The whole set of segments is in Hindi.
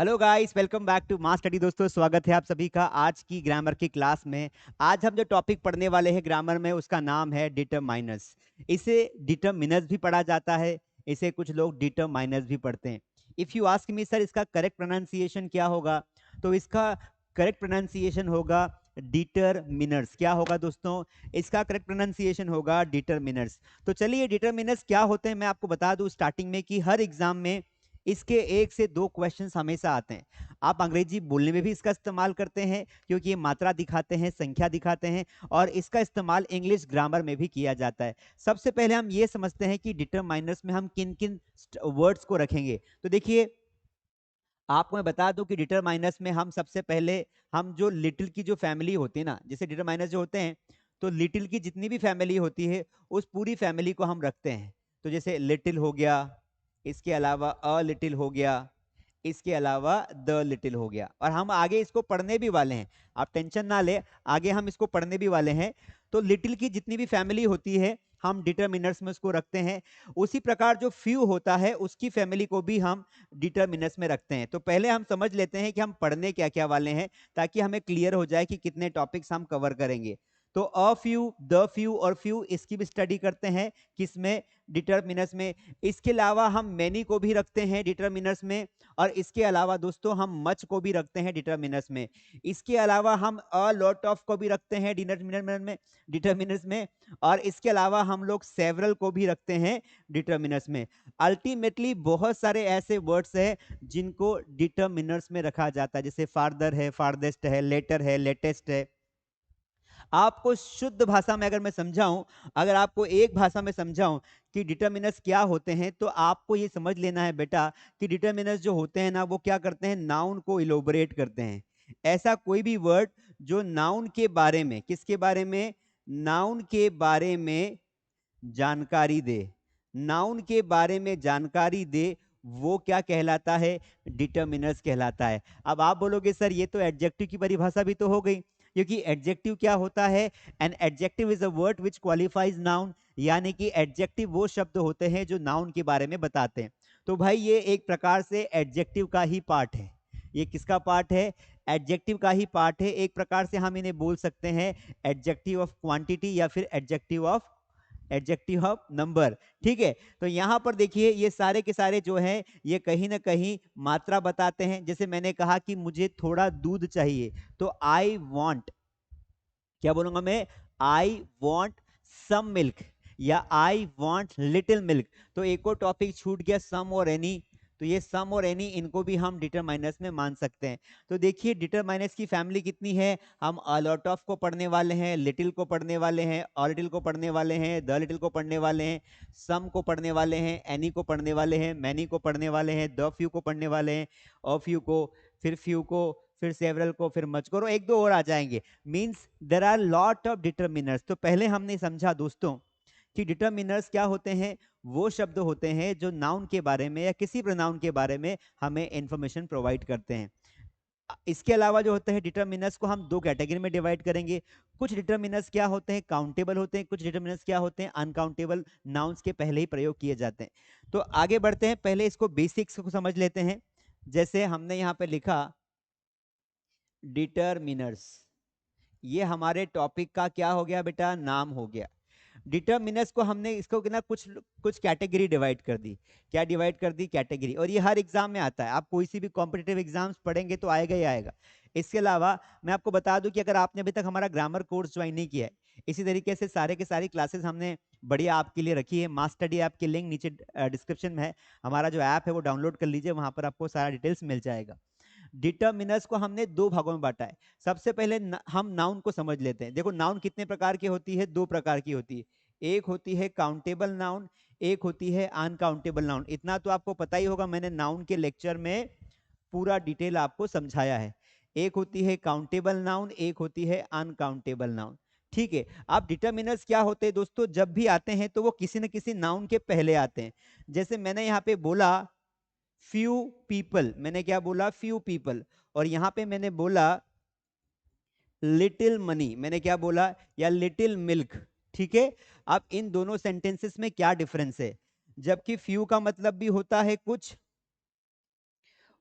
Hello guys, welcome back to mass study. दोस्तों, स्वागत है आप सभी का आज की ग्रामर की क्लास में। आज हम जो टॉपिक पढ़ने वाले हैं ग्रामर में, उसका नाम है डिटरमाइनर्स। इसे डिटरमिनर्स भी पढ़ा जाता है, इसे कुछ लोग डिटरमाइनर्स भी पढ़ते हैं। If you ask me sir, इसका करेक्ट प्रोनाउंसिएशन क्या होगा, तो इसका करेक्ट प्रोनाउंसिएशन होगा डिटरमिनर्स। क्या होगा दोस्तों? इसका करेक्ट प्रोनाउंसिएशन होगा डिटरमिनर्स। तो चलिए, डिटरमिनर्स क्या होते हैं मैं आपको बता दूं स्टार्टिंग में कि हर एग्जाम में इसके एक से दो क्वेश्चंस हमेशा आते हैं। आप अंग्रेजी बोलने में भी इसका इस्तेमाल करते हैं क्योंकि ये मात्रा दिखाते हैं, संख्या दिखाते हैं, और इसका इस्तेमाल इंग्लिश ग्रामर में भी किया जाता है। सबसे पहले हम ये समझते हैं कि डिटरमाइनर्स में हम किन किन वर्ड्स को रखेंगे। तो देखिए, आपको मैं बता दूं कि डिटरमाइनर्स में हम सबसे पहले हम जो लिटिल की जो फैमिली होती है ना, जैसे डिटरमाइनर्स जो होते हैं, तो लिटिल की जितनी भी फैमिली होती है उस पूरी फैमिली को हम रखते हैं। तो जैसे लिटिल हो गया, इसके अलावा अ लिटिल हो गया, इसके अलावा द लिटिल हो गया, और हम आगे इसको पढ़ने भी वाले हैं। आप टेंशन ना ले, आगे हम इसको पढ़ने भी वाले हैं। तो लिटिल की जितनी भी फैमिली होती है हम डिटरमिनर्स में उसको रखते हैं। उसी प्रकार जो फ्यू होता है उसकी फैमिली को भी हम डिटरमिनर्स में रखते हैं। तो पहले हम समझ लेते हैं कि हम पढ़ने क्या क्या वाले हैं, ताकि हमें क्लियर हो जाए कि कितने टॉपिक्स हम कवर करेंगे। तो अ फ्यू, द फ्यू और फ्यू, इसकी भी स्टडी करते हैं किसमें? डिटरमिनर्स में। इसके अलावा हम मैनी को भी रखते हैं डिटरमिनर्स में, और इसके अलावा दोस्तों हम मच को भी रखते हैं डिटरमिनर्स में। इसके अलावा हम अ लॉट ऑफ को भी रखते हैं डिटरमिनर्स में, और इसके अलावा हम लोग सेवरल को भी रखते हैं डिटरमिनर्स में। अल्टीमेटली बहुत सारे ऐसे वर्ड्स हैं जिनको डिटरमिनर्स में रखा जाता है, जैसे फार्दर है, फार्देस्ट है, लेटर है, लेटेस्ट है। आपको शुद्ध भाषा में अगर मैं समझाऊं, अगर आपको एक भाषा में समझाऊं कि डिटरमिनर्स क्या होते हैं, तो आपको ये समझ लेना है बेटा कि डिटरमिनर्स जो होते हैं ना, वो क्या करते हैं? नाउन को इलोबरेट करते हैं। ऐसा कोई भी वर्ड जो नाउन के बारे में, किसके बारे में? नाउन के बारे में जानकारी दे, नाउन के बारे में जानकारी दे, वो क्या कहलाता है? डिटरमिनर्स कहलाता है। अब आप बोलोगे सर ये तो एडजेक्टिव की परिभाषा भी तो हो गई, क्योंकि एडजेक्टिव क्या होता है? An adjective is a word which qualifies noun, यानी कि एडजेक्टिव वो शब्द होते हैं जो नाउन के बारे में बताते हैं। तो भाई ये एक प्रकार से एडजेक्टिव का ही पार्ट है। ये किसका पार्ट है? एडजेक्टिव का ही पार्ट है। एक प्रकार से हम इन्हें बोल सकते हैं एडजेक्टिव ऑफ क्वांटिटी या फिर एडजेक्टिव ऑफ नंबर। ठीक है, तो यहां पर देखिए ये सारे के सारे जो हैं ये कहीं ना कहीं मात्रा बताते हैं। जैसे मैंने कहा कि मुझे थोड़ा दूध चाहिए, तो आई वॉन्ट, क्या बोलूंगा मैं? आई वॉन्ट सम मिल्क, या आई वॉन्ट लिटिल मिल्क। तो एक और टॉपिक छूट गया, सम और एनी। तो ये सम और एनी, इनको भी हम डिटरमाइनर्स में मान सकते हैं। तो देखिए डिटरमाइनर्स की फैमिली कितनी है। हम अ लॉट ऑफ को पढ़ने वाले हैं, लिटिल को पढ़ने वाले हैं, अ लिटिल को पढ़ने वाले हैं, द लिटिल को पढ़ने वाले हैं, सम को पढ़ने वाले हैं, एनी को पढ़ने वाले हैं, मैनी को पढ़ने वाले हैं, द फ्यू को पढ़ने वाले हैं, अ फ्यू को, फिर फ्यू को, फिर सेवरल को, फिर मच को, और एक दो और आ जाएंगे। Means there are lot of determiners. तो पहले हमने समझा दोस्तों कि डिटरमिनर्स क्या होते हैं? वो शब्द होते हैं जो नाउन के बारे में या किसी प्रोनाउन के बारे में हमें इंफॉर्मेशन प्रोवाइड करते हैं। इसके अलावा जो होते हैं डिटरमिनर्स को हम दो कैटेगरी में डिवाइड करेंगे। कुछ डिटरमिनर्स क्या होते हैं? काउंटेबल होते हैं। कुछ डिटरमिनर्स क्या होते हैं? अनकाउंटेबल, नाउन्स के पहले ही प्रयोग किए जाते हैं। तो आगे बढ़ते हैं, पहले इसको बेसिक्स को समझ लेते हैं। जैसे हमने यहाँ पे लिखा डिटरमिनर्स, ये हमारे टॉपिक का क्या हो गया बेटा? नाम हो गया। डिटरमिनर्स को हमने इसको ना कुछ कुछ कैटेगरी डिवाइड कर दी। क्या डिवाइड कर दी? कैटेगरी। और ये हर एग्जाम में आता है, आप कोई सी भी कॉम्पिटिटिव एग्जाम्स पढ़ेंगे तो आएगा ही आएगा। इसके अलावा मैं आपको बता दूं कि अगर आपने अभी तक हमारा ग्रामर कोर्स ज्वाइन नहीं किया है, इसी तरीके से सारे के सारी क्लासेस हमने बढ़िया आपके लिए रखी है। मास स्टडी ऐप की लिंक नीचे डिस्क्रिप्शन में है। हमारा जो ऐप है वो डाउनलोड कर लीजिए, वहां पर आपको सारा डिटेल्स मिल जाएगा। डिटरमिनर्स को हमने दो भागों में बांटा है। सबसे पहले हम नाउन को समझ लेते हैं। देखो नाउन कितने प्रकार की होती है? दो प्रकार की होती है। एक होती है काउंटेबल नाउन, एक होती है अनकाउंटेबल नाउन। इतना तो आपको पता ही होगा, मैंने नाउन के लेक्चर में पूरा डिटेल आपको समझाया है। एक होती है काउंटेबल नाउन, एक होती है अनकाउंटेबल नाउन। ठीक है, अब डिटरमिनर्स क्या होते हैं दोस्तों? जब भी आते हैं तो वो किसी न किसी नाउन के पहले आते हैं। जैसे मैंने यहाँ पे बोला फ्यू पीपल, मैंने क्या बोला? Few people. और यहां पे मैंने बोला लिटिल मनी, मैंने क्या बोला? या लिटिल मिल्क। ठीक है, अब इन दोनों सेंटेंसेस में क्या डिफरेंस है? जबकि फ्यू का मतलब भी होता है कुछ,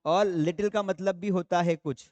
और लिटिल का मतलब भी होता है कुछ।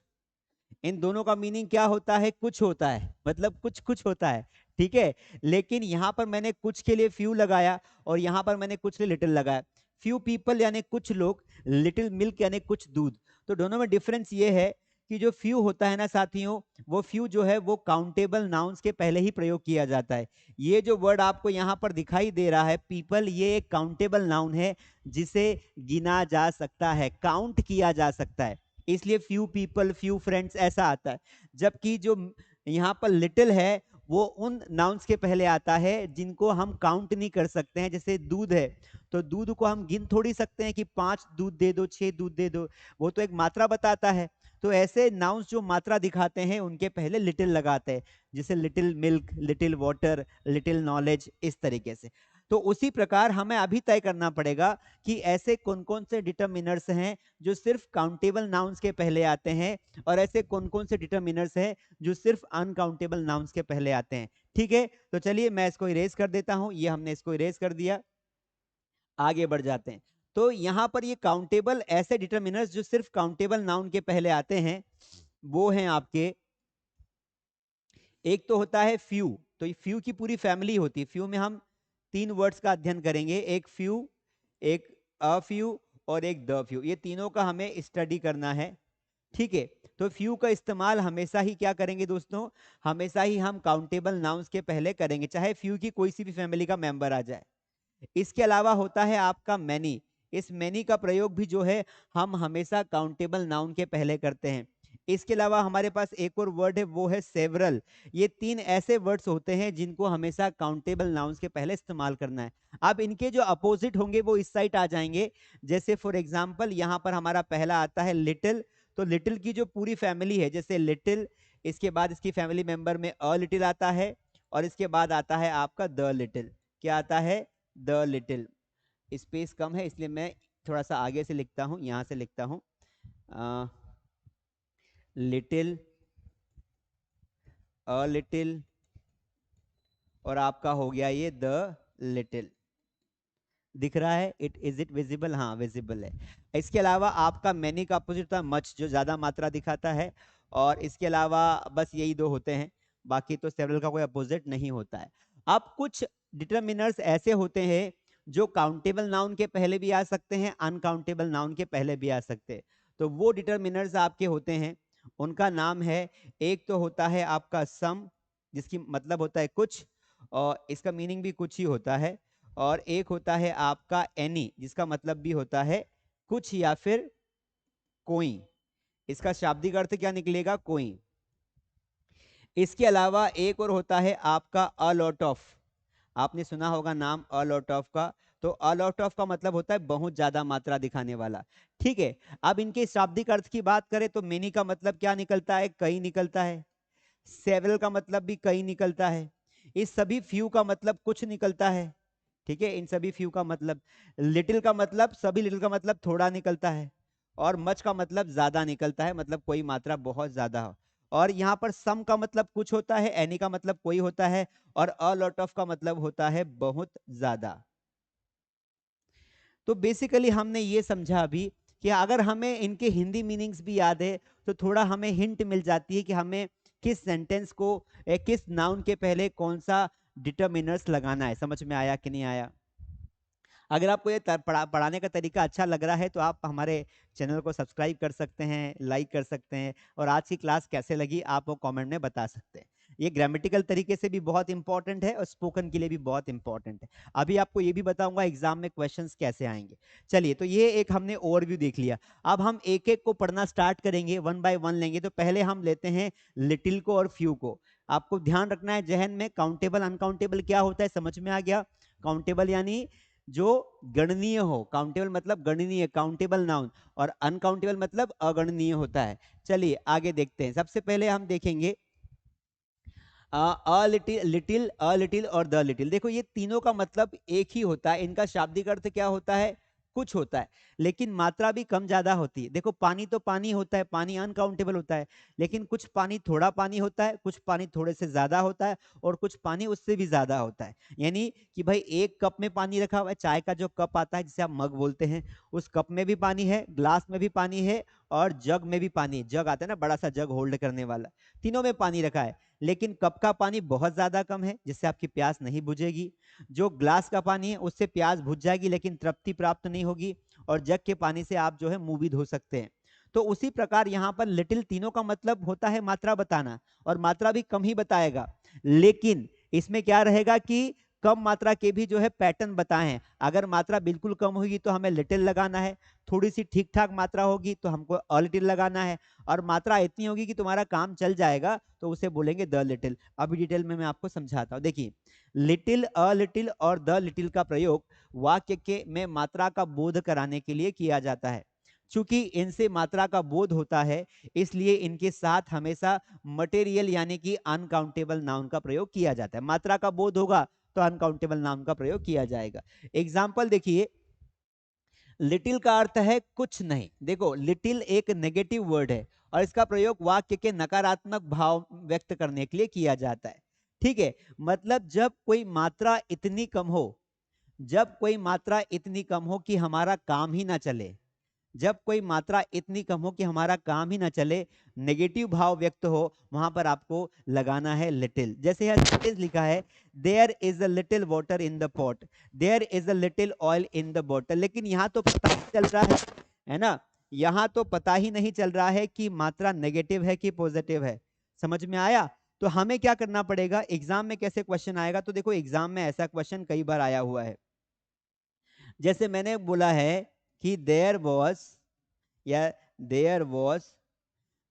इन दोनों का मीनिंग क्या होता है? कुछ होता है, मतलब कुछ कुछ होता है, ठीक है। लेकिन यहाँ पर मैंने कुछ के लिए फ्यू लगाया और यहाँ पर मैंने कुछ के लिए लिटिल लगाया। फ्यू पीपल यानी कुछ लोग, लिटिल मिल्क यानी कुछ दूध। तो दोनों में डिफरेंस ये है कि जो फ्यू होता है ना साथियों, वो फ्यू जो है वो काउंटेबल नाउन्स के पहले ही प्रयोग किया जाता है। ये जो वर्ड आपको यहाँ पर दिखाई दे रहा है पीपल, ये एक काउंटेबल नाउन है जिसे गिना जा सकता है, काउंट किया जा सकता है, इसलिए फ्यू पीपल, फ्यू फ्रेंड्स ऐसा आता है। जबकि जो यहाँ पर लिटिल है वो उन नाउन्स के पहले आता है जिनको हम काउंट नहीं कर सकते हैं। जैसे दूध है, तो दूध को हम गिन थोड़ी सकते हैं कि 5 दूध दे दो, 6 दूध दे दो, वो तो एक मात्रा बताता है। तो ऐसे नाउन्स जो मात्रा दिखाते हैं उनके पहले लिटिल लगाते हैं, जैसे little milk, little water, little knowledge, इस तरीके से। तो उसी प्रकार हमें अभी तय करना पड़ेगा कि ऐसे कौन कौन से डिटरमिनर्स हैं जो सिर्फ काउंटेबल नाउन्स के पहले आते हैं, और ऐसे कौन कौन से डिटरमिनर्स हैं जो सिर्फ अनकाउंटेबल नाउन्स के पहले आते हैं। ठीक है, तो चलिए मैं इसको इरेज कर देता हूं, ये हमने इसको इरेज कर दिया, आगे बढ़ जाते हैं। तो यहां पर ये काउंटेबल ऐसे डिटरमिनर्स जो सिर्फ काउंटेबल नाउन के पहले आते हैं वो हैं आपके, एक तो होता है फ्यू। तो ये फ्यू की पूरी फैमिली होती है। फ्यू में हम 3 वर्ड्स का अध्ययन करेंगे, एक फ्यू, एक अ फ्यू और एक द फ्यू। ये तीनों का हमें स्टडी करना है, ठीक है। तो फ्यू का इस्तेमाल हमेशा ही क्या करेंगे दोस्तों, हमेशा ही हम काउंटेबल नाउन्स के पहले करेंगे, चाहे फ्यू की कोई सी भी फैमिली का मेंबर आ जाए। इसके अलावा होता है आपका मैनी। इस मैनी का प्रयोग भी जो है हम हमेशा काउंटेबल नाउन के पहले करते हैं। इसके अलावा हमारे पास एक और वर्ड है, वो है सेवरल। ये 3 ऐसे वर्ड्स होते हैं जिनको हमेशा काउंटेबल नाउन्स के पहले इस्तेमाल करना है। अब इनके जो अपोजिट होंगे वो इस साइड आ जाएंगे। जैसे फॉर एग्जाम्पल यहाँ पर हमारा पहला आता है लिटिल। तो लिटिल की जो पूरी फैमिली है, जैसे लिटिल, इसके बाद इसकी फैमिली मेंबर में अ लिटिल आता है, और इसके बाद आता है आपका द लिटिल। क्या आता है? The little. स्पेस कम है इसलिए मैं थोड़ा सा आगे से लिखता हूं, यहां से लिखता हूं, लिटिल, अ लिटिल, और आपका हो गया ये द लिटिल। दिख रहा है? It visible? हाँ विजिबल है। इसके अलावा आपका मैनी का अपोजिट होता है मच, जो ज्यादा मात्रा दिखाता है। और इसके अलावा बस यही दो होते हैं, बाकी तो सेवरल का कोई अपोजिट नहीं होता है। अब कुछ डिटरमिनर्स ऐसे होते हैं जो काउंटेबल नाउन के पहले भी आ सकते हैं, अनकाउंटेबल नाउन के पहले भी आ सकते हैं। तो वो डिटरमिनर्स आपके होते हैं, उनका नाम है, एक तो होता है आपका सम, जिसकी मतलब होता है कुछ, और इसका मीनिंग भी कुछ ही होता है। और एक होता है आपका एनी, जिसका मतलब भी होता है कुछ या फिर कोई। इसका शाब्दिक अर्थ क्या निकलेगा? कोई। इसके अलावा एक और होता है आपका अ लॉट ऑफ। आपने सुना होगा नाम अ लॉट ऑफ का। तो अ लॉट ऑफ का मतलब होता है बहुत ज्यादा मात्रा दिखाने वाला, ठीक है। अब इनके शाब्दिक अर्थ की बात करें तो मेनी का मतलब क्या निकलता है? कई निकलता है। सेवरल का मतलब भी कई निकलता है। इस सभी फ्यू का मतलब कुछ निकलता है, ठीक है। इन सभी फ्यू का मतलब, लिटिल का मतलब, सभी लिटिल का मतलब थोड़ा निकलता है। और मच का मतलब ज्यादा निकलता है, मतलब कोई मात्रा बहुत ज्यादा हो। और यहाँ पर सम का मतलब कुछ होता है, एनी का मतलब कोई होता है, और अ लॉट ऑफ का मतलब होता है बहुत ज्यादा। तो बेसिकली हमने ये समझा अभी कि अगर हमें इनके हिंदी मीनिंग्स भी याद है तो थोड़ा हमें हिंट मिल जाती है कि हमें किस सेंटेंस को किस नाउन के पहले कौन सा डिटरमिनर्स लगाना है। समझ में आया कि नहीं आया? अगर आपको ये पढ़ाने का तरीका अच्छा लग रहा है तो आप हमारे चैनल को सब्सक्राइब कर सकते हैं, लाइक कर सकते हैं, और आज की क्लास कैसे लगी आप वो कमेंट में बता सकते हैं। ये ग्रामेटिकल तरीके से भी बहुत इंपॉर्टेंट है और स्पोकन के लिए भी बहुत इंपॉर्टेंट है। अभी आपको ये भी बताऊंगा एग्जाम में क्वेश्चंस कैसे आएंगे। चलिए, तो ये एक हमने ओवरव्यू देख लिया। अब हम एक एक को पढ़ना स्टार्ट करेंगे, वन बाय वन लेंगे। तो पहले हम लेते हैं लिटिल को और फ्यू को। आपको ध्यान रखना है जहन में, काउंटेबल अनकाउंटेबल क्या होता है समझ में आ गया। काउंटेबल यानी जो गणनीय हो, काउंटेबल मतलब गणनीय, काउंटेबल नाउन, और अनकाउंटेबल मतलब अगणनीय होता है। चलिए आगे देखते हैं। सबसे पहले हम देखेंगे a little, little, a little और द लिटिल। देखो ये तीनों का मतलब एक ही होता है। इनका शाब्दिक अर्थ क्या होता है? कुछ होता है, लेकिन मात्रा भी कम ज्यादा होती है। देखो पानी तो पानी होता है, पानी अनकाउंटेबल होता है, लेकिन कुछ पानी थोड़ा पानी होता है, कुछ पानी थोड़े से ज्यादा होता है, और कुछ पानी उससे भी ज्यादा होता है। यानी कि भाई एक कप में पानी रखा हुआ है, चाय का जो कप आता है जिसे आप मग बोलते हैं, उस कप में भी पानी है, ग्लास में भी पानी है, और जग में भी पानी है। जग आता है ना, बड़ा सा जग होल्ड करने वाला, तीनों में पानी रखा है। लेकिन कप का पानी बहुत ज्यादा कम है, जिससे आपकी प्यास नहीं बुझेगी। जो ग्लास का पानी है उससे प्यास बुझ जाएगी, लेकिन तृप्ति प्राप्त नहीं होगी। और जग के पानी से आप जो है मुंह भी धो सकते हैं। तो उसी प्रकार यहाँ पर लिटिल, तीनों का मतलब होता है मात्रा बताना, और मात्रा भी कम ही बताएगा। लेकिन इसमें क्या रहेगा कि कम मात्रा के भी जो है पैटर्न बताए हैं। अगर मात्रा बिल्कुल कम होगी तो हमें लिटिल लगाना है, थोड़ी सी ठीक ठाक मात्रा होगी तो हमको अ लिटिल लगाना है, और मात्रा इतनी होगी कि तुम्हारा काम चल जाएगा तो उसे बोलेंगे द लिटिल। अभी डिटेल में मैं आपको समझाता हूँ। देखिए, लिटिल, अ लिटिल और द लिटिल का प्रयोग वाक्य के में मात्रा का बोध कराने के लिए किया जाता है। चूंकि इनसे मात्रा का बोध होता है, इसलिए इनके साथ हमेशा मटेरियल यानी कि अनकाउंटेबल नाउन का प्रयोग किया जाता है। मात्रा का बोध होगा तो अनकाउंटेबल नाउन का प्रयोग किया जाएगा। एग्जाम्पल देखिए, लिटिल का अर्थ है कुछ नहीं। देखो, लिटिल एक नेगेटिव वर्ड है, और इसका प्रयोग वाक्य के नकारात्मक भाव व्यक्त करने के लिए किया जाता है। ठीक है, मतलब जब कोई मात्रा इतनी कम हो, जब कोई मात्रा इतनी कम हो कि हमारा काम ही ना चले, जब कोई मात्रा इतनी कम हो कि हमारा काम ही ना चले, नेगेटिव भाव व्यक्त हो, वहां पर आपको लगाना है लिटिल। जैसे यह सेंटेंस लिखा है, there is a little water in the pot, there is a little oil in the bottle. लेकिन यहाँ तो पता ही चल रहा है ना, यहाँ तो पता ही नहीं चल रहा है कि मात्रा नेगेटिव है कि पॉजिटिव है। समझ में आया? तो हमें क्या करना पड़ेगा, एग्जाम में कैसे क्वेश्चन आएगा, तो देखो एग्जाम में ऐसा क्वेश्चन कई बार आया हुआ है। जैसे मैंने बोला है कि देयर वॉज, या देयर वॉज,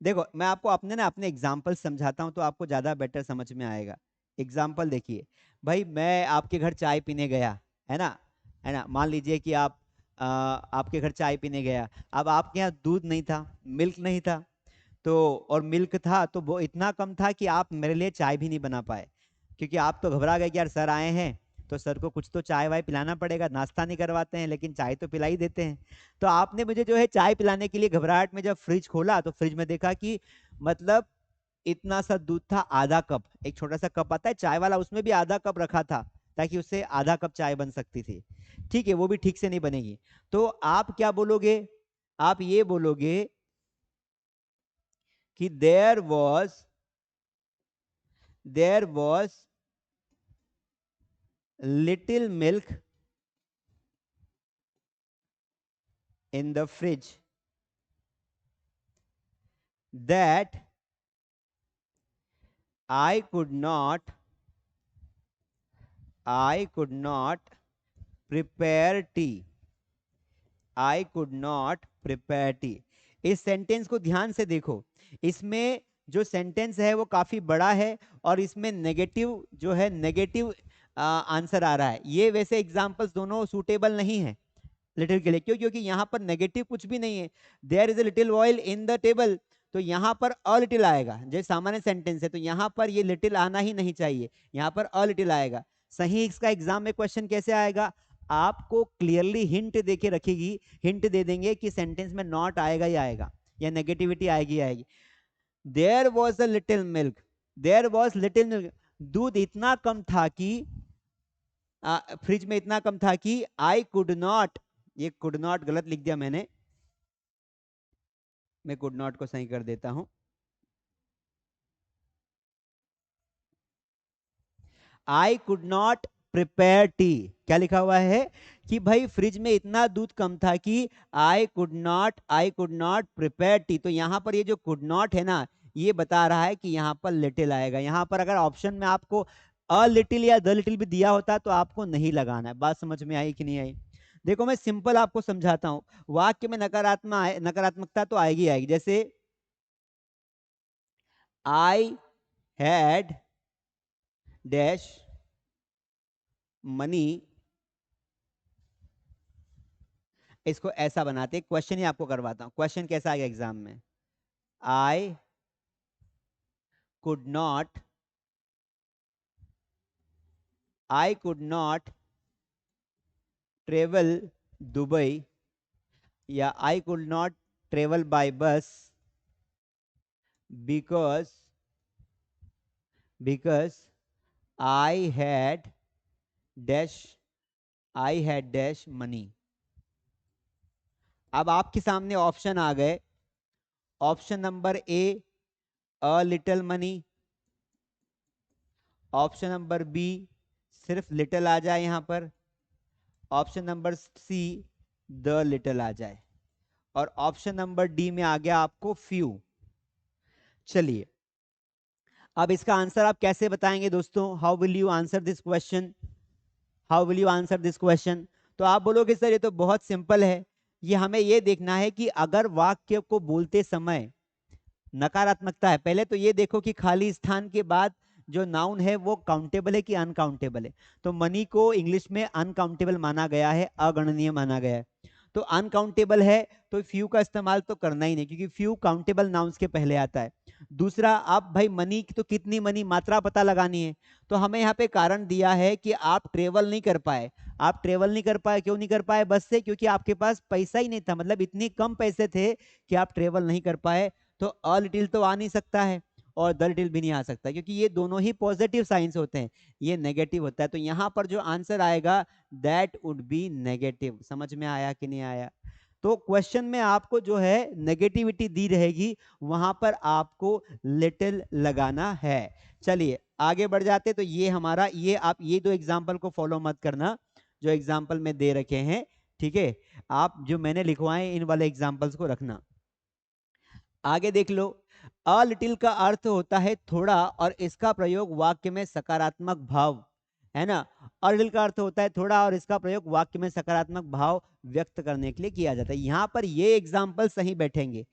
देखो मैं आपको अपने ना अपने एग्जाम्पल समझाता हूं तो आपको ज्यादा बेटर समझ में आएगा। एग्जाम्पल देखिए, भाई मैं आपके घर चाय पीने गया, है ना, है ना, मान लीजिए कि आपके घर चाय पीने गया। अब आपके यहाँ दूध नहीं था, मिल्क नहीं था, तो और मिल्क था तो वो इतना कम था कि आप मेरे लिए चाय भी नहीं बना पाए, क्योंकि आप तो घबरा गए कि यार सर आए हैं तो सर को कुछ तो चाय वाय पिलाना पड़ेगा। नाश्ता नहीं करवाते हैं लेकिन चाय तो पिला ही देते हैं। तो आपने मुझे जो है चाय पिलाने के लिए घबराहट में जब फ्रिज खोला तो फ्रिज में देखा कि मतलब इतना सा दूध था, आधा कप, एक छोटा सा कप आता है चाय वाला, उसमें भी आधा कप रखा था, ताकि उससे आधा कप चाय बन सकती थी। ठीक है, वो भी ठीक से नहीं बनेगी। तो आप क्या बोलोगे, आप ये बोलोगे कि there was little milk in the fridge that I could not I could not prepare tea. I could not prepare tea. इस सेंटेंस को ध्यान से देखो, इसमें जो सेंटेंस है वो काफी बड़ा है, और इसमें नेगेटिव जो है, नेगेटिव आंसर आ रहा है। ये वैसे एग्जांपल्स दोनों सूटेबल नहीं है लिटिल के लिए। क्यों? क्योंकि यहाँ पर नेगेटिव कुछ भी नहीं है। There is a little oil in the table, तो यहाँ पर अ लिटिल आएगा। जैसे सामान्य सेंटेंस है तो यहाँ पर ये लिटिल आना ही नहीं चाहिए, यहाँ पर अ लिटिल आएगा। सही इसका एग्जाम में क्वेश्चन कैसे आएगा, आपको क्लियरली हिंट देके रखेगी, हिंट दे देंगे कि सेंटेंस में नॉट आएगा ही आएगा, या नेगेटिविटी आएगी आएगी। There was a little milk, there was little milk, दूध इतना कम था कि फ्रिज में इतना कम था कि आई कुड नॉट, ये कुड नॉट गलत लिख दिया मैंने, मैं कुड नॉट को सही कर देता हूं। आई कुड नॉट प्रिपेयर टी, क्या लिखा हुआ है कि भाई फ्रिज में इतना दूध कम था कि आई कुड नॉट प्रिपेयर टी। तो यहां पर ये जो कुड नॉट है ना, ये बता रहा है कि यहाँ पर लिटिल आएगा। यहाँ पर अगर ऑप्शन में आपको अ लिटिल या द लिटिल भी दिया होता तो आपको नहीं लगाना है। बात समझ में आई कि नहीं आई? देखो मैं सिंपल आपको समझाता हूं, वाक्य में नकारात्मकता तो आएगी आएगी। जैसे आई हैड डैश मनी, इसको ऐसा बनाते, क्वेश्चन ही आपको करवाता हूं। क्वेश्चन कैसा आएगा एग्जाम में, I could not I could not travel Dubai या I could not travel by bus because because I had dash I had dash money. अब आपके सामने ऑप्शन आ गए। Option number A a little money, option number B सिर्फ लिटिल आ जाए यहां पर, option number C the little आ जाए, और ऑप्शन नंबर डी में आ गया आपको फ्यू। चलिए, अब इसका आंसर आप कैसे बताएंगे दोस्तों? How will you answer this question? How will you answer this question? तो आप बोलोगे सर ये तो बहुत सिंपल है, ये हमें ये देखना है कि अगर वाक्य को बोलते समय नकारात्मकता है, पहले तो ये देखो कि खाली स्थान के बाद जो नाउन है वो काउंटेबल है कि अनकाउंटेबल है। तो मनी को इंग्लिश में अनकाउंटेबल माना गया है, अगणनीय माना गया है। तो अनकाउंटेबल है तो फ्यू का इस्तेमाल तो करना ही नहीं, क्योंकि फ्यू काउंटेबल नाउन्स के पहले आता है। दूसरा, आप भाई मनी तो कितनी मनी, मात्रा पता लगानी है। तो हमें यहाँ पे कारण दिया है कि आप ट्रेवल नहीं कर पाए। आप ट्रेवल नहीं कर पाए, क्यों नहीं कर पाए? बस से, क्योंकि आपके पास पैसा ही नहीं था, मतलब इतनी कम पैसे थे कि आप ट्रेवल नहीं कर पाए। तो अ लिटिल तो आ नहीं सकता है और द लिटिल भी नहीं आ सकता, क्योंकि ये दोनों ही पॉजिटिव साइंस होते हैं, ये नेगेटिव होता है। तो यहाँ पर जो आंसर आएगा दैट वुड बी नेगेटिव। समझ में आया कि नहीं आया? तो क्वेश्चन में आपको जो है नेगेटिविटी दी रहेगी, वहां पर आपको लिटिल लगाना है। चलिए आगे बढ़ जाते। तो ये हमारा, ये आप ये दो एग्जाम्पल को फॉलो मत करना जो एग्जाम्पल में दे रखे हैं, ठीक है? आप जो मैंने लिखवाए इन वाले एग्जाम्पल्स को रखना। आगे देख लो। अ लिटिल का अर्थ होता है थोड़ा, और इसका प्रयोग वाक्य में सकारात्मक भाव, है ना? अ लिटिल का अर्थ होता है थोड़ा, और इसका प्रयोग वाक्य में सकारात्मक भाव व्यक्त करने के लिए किया जाता है। यहाँ पर ये एग्जाम्पल सही बैठेंगे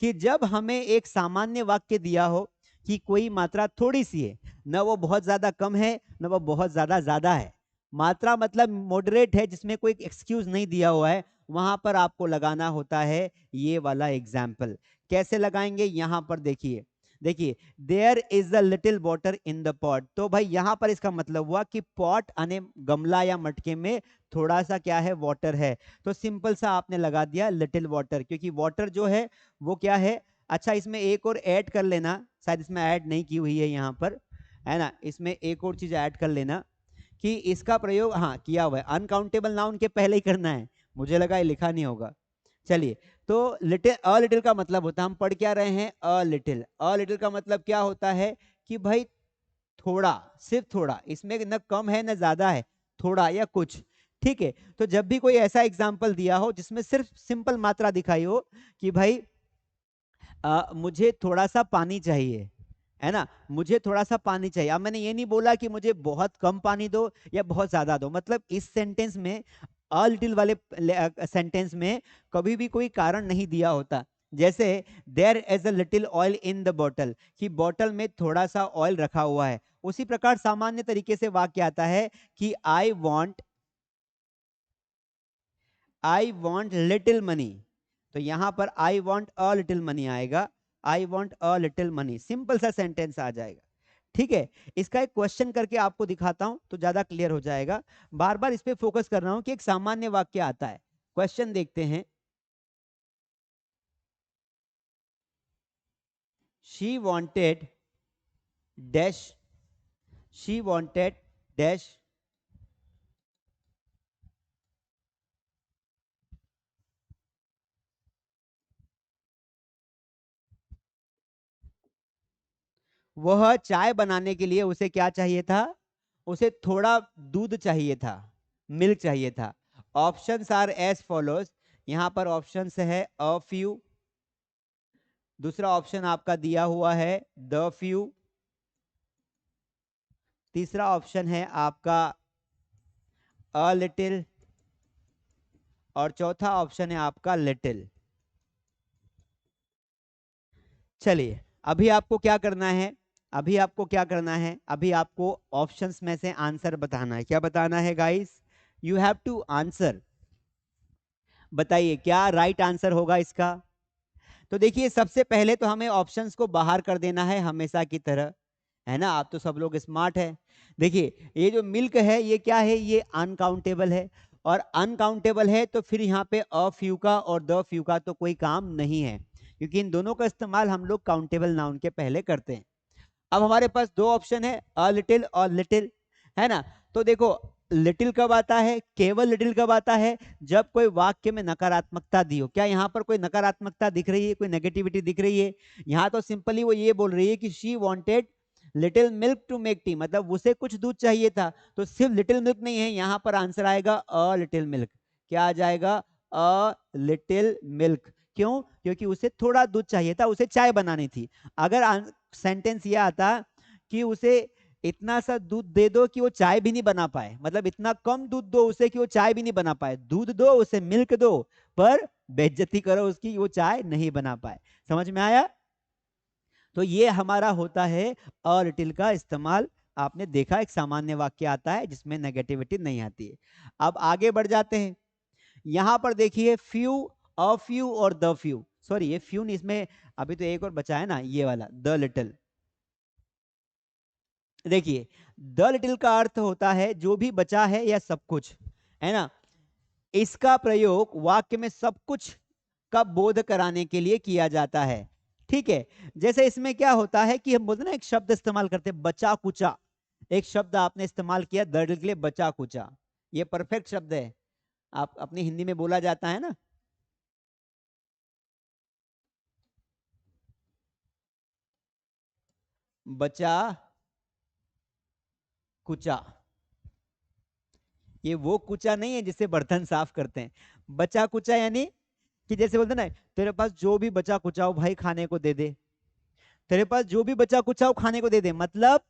कि जब हमें एक सामान्य वाक्य दिया हो कि कोई मात्रा थोड़ी सी है, न वो बहुत ज्यादा कम है न वो बहुत ज्यादा ज्यादा है, मात्रा मतलब मॉडरेट है, जिसमें कोई एक्सक्यूज नहीं दिया हुआ है, वहां पर आपको लगाना होता है ये वाला एग्जाम्पल। कैसे लगाएंगे? यहां पर देखिए, देखिए there is a little water in the pot. तो भाई यहां पर इसका मतलब हुआ कि पॉट यानी गमला या मटके में थोड़ा सा क्या है, वाटर है। तो सिंपल सा आपने लगा दिया लिटिल वाटर, क्योंकि वाटर जो है वो क्या है। अच्छा, इसमें एक और ऐड कर लेना, शायद इसमें ऐड नहीं की हुई है यहाँ पर, है ना? इसमें एक और चीज ऐड कर लेना कि इसका प्रयोग, हाँ किया हुआ है, अनकाउंटेबल नाउन के पहले ही करना है। मुझे लगा ये लिखा नहीं होगा। चलिए, तो लिटिल, अ लिटिल का मतलब होता है, हम पढ़ क्या रहे हैं, अ लिटिल। अ लिटिल का मतलब क्या होता है कि भाई थोड़ा, सिर्फ थोड़ा, इसमें न कम है न ज्यादा है, थोड़ा या कुछ। ठीक है? तो जब भी कोई ऐसा एग्जाम्पल दिया हो जिसमें सिर्फ सिंपल मात्रा दिखाई हो कि भाई मुझे थोड़ा सा पानी चाहिए, है ना? मुझे थोड़ा सा पानी चाहिए। अब मैंने ये नहीं बोला कि मुझे बहुत कम पानी दो या बहुत ज्यादा दो, मतलब इस सेंटेंस में, अ लिटिल वाले सेंटेंस में कभी भी कोई कारण नहीं दिया होता। जैसे there is a little oil in the bottle, कि बॉटल में थोड़ा सा ऑयल रखा हुआ है। उसी प्रकार सामान्य तरीके से वाक्य आता है कि आई वॉन्ट लिटिल मनी। तो यहां पर I want a little money आएगा, I want a little money, simple सा सेंटेंस आ जाएगा। ठीक है? इसका एक क्वेश्चन करके आपको दिखाता हूं तो ज्यादा क्लियर हो जाएगा। बार बार इस पे फोकस कर रहा हूं कि एक सामान्य वाक्य आता है। क्वेश्चन देखते हैं। She wanted dash, she wanted dash, वह चाय बनाने के लिए उसे क्या चाहिए था? उसे थोड़ा दूध चाहिए था, मिल्क चाहिए था। Options are as follows. यहां पर ऑप्शंस है अ फ्यू, दूसरा ऑप्शन आपका दिया हुआ है द फ्यू, तीसरा ऑप्शन है आपका अ लिटिल, और चौथा ऑप्शन है आपका लिटिल। चलिए, अभी आपको क्या करना है? अभी आपको क्या करना है? अभी आपको ऑप्शंस में से आंसर बताना है। क्या बताना है guys? You have to answer. बताइए क्या राइट आंसर होगा इसका? तो देखिए, सबसे पहले तो हमें ऑप्शंस को बाहर कर देना है हमेशा की तरह, है ना? आप तो सब लोग स्मार्ट है। देखिए, ये जो मिल्क है ये क्या है? ये अनकाउंटेबल है। और अनकाउंटेबल है तो फिर यहाँ पे अ फ्यू का और द फ्यू का तो कोई काम नहीं है, क्योंकि इन दोनों का इस्तेमाल हम लोग काउंटेबल नाउन के पहले करते हैं। अब हमारे पास दो ऑप्शन है, अ लिटिल और लिटिल, है ना। तो देखो, लिटिल कब आता है, केवल लिटिल कब आता है, जब कोई वाक्य में नकारात्मकता दी हो। क्या यहाँ पर कोई नकारात्मकता दिख रही है, कोई नेगेटिविटी दिख रही है? यहाँ तो सिंपली वो ये बोल रही है कि she wanted little milk to make tea, मतलब उसे कुछ दूध चाहिए था। तो सिर्फ लिटिल मिल्क नहीं है, यहाँ पर आंसर आएगा अ लिटिल मिल्क। क्या आ जाएगा? अ लिटिल मिल्क। क्यों? क्योंकि उसे थोड़ा दूध चाहिए था, उसे चाय बनानी थी। अगर सेंटेंस ये आता कि उसे इतना सा दूध दे दो कि वो चाय भी नहीं बना पाए, मतलब इतना कम दूध दो उसे कि वो चाय भी नहीं बना पाए, दूध दो उसे, मिल्क दो, पर बेइज्जती करो उसकी, वो चाय नहीं बना पाए। समझ में आया? तो ये हमारा होता है अ लिटिल का इस्तेमाल। आपने देखा एक सामान्य वाक्य आता है जिसमें नेगेटिविटी नहीं आती है। अब आगे बढ़ जाते हैं। यहां पर देखिए फ्यू, अ फ्यू और द फ्यू, सॉरी ये फ्यू नहीं, इसमें अभी तो एक और बचा है ना, ये वाला द लिटिल। देखिए, द लिटिल का अर्थ होता है जो भी बचा है या सब कुछ, है ना। इसका प्रयोग वाक्य में सब कुछ का बोध कराने के लिए किया जाता है। ठीक है, जैसे इसमें क्या होता है कि हम बोलते हैं ना, एक शब्द इस्तेमाल करते हैं बचा कुचा। एक शब्द आपने इस्तेमाल किया द लिटिल के लिए, बचा कुचा। ये परफेक्ट शब्द है, आप अपनी हिंदी में बोला जाता है ना। बचा कुचा, ये वो कुचा नहीं है जिससे बर्तन साफ करते हैं। बचा कुचा यानी कि जैसे बोलते ना, तेरे पास जो भी बचा कुचा हो भाई खाने को दे दे। तेरे पास जो भी बचा कुचा हो खाने को दे दे, मतलब